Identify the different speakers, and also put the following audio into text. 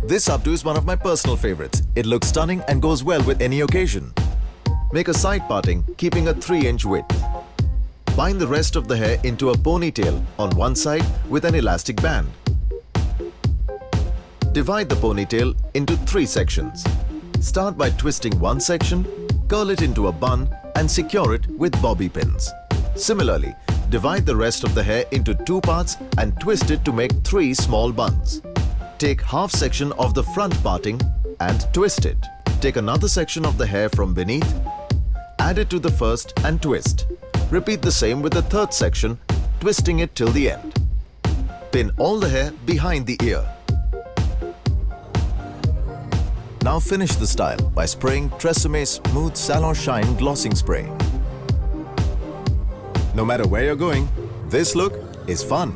Speaker 1: This updo is one of my personal favorites. It looks stunning and goes well with any occasion. Make a side parting, keeping a 3-inch width. Bind the rest of the hair into a ponytail on one side with an elastic band. Divide the ponytail into 3 sections. Start by twisting one section, curl it into a bun and secure it with bobby pins. Similarly, divide the rest of the hair into 2 parts and twist it to make 3 small buns. Take half section of the front parting and twist it. Take another section of the hair from beneath, add it to the first and twist. Repeat the same with the third section, twisting it till the end. Pin all the hair behind the ear. Now finish the style by spraying Tresemme Smooth Salon Shine Glossing Spray. No matter where you're going, this look is fun.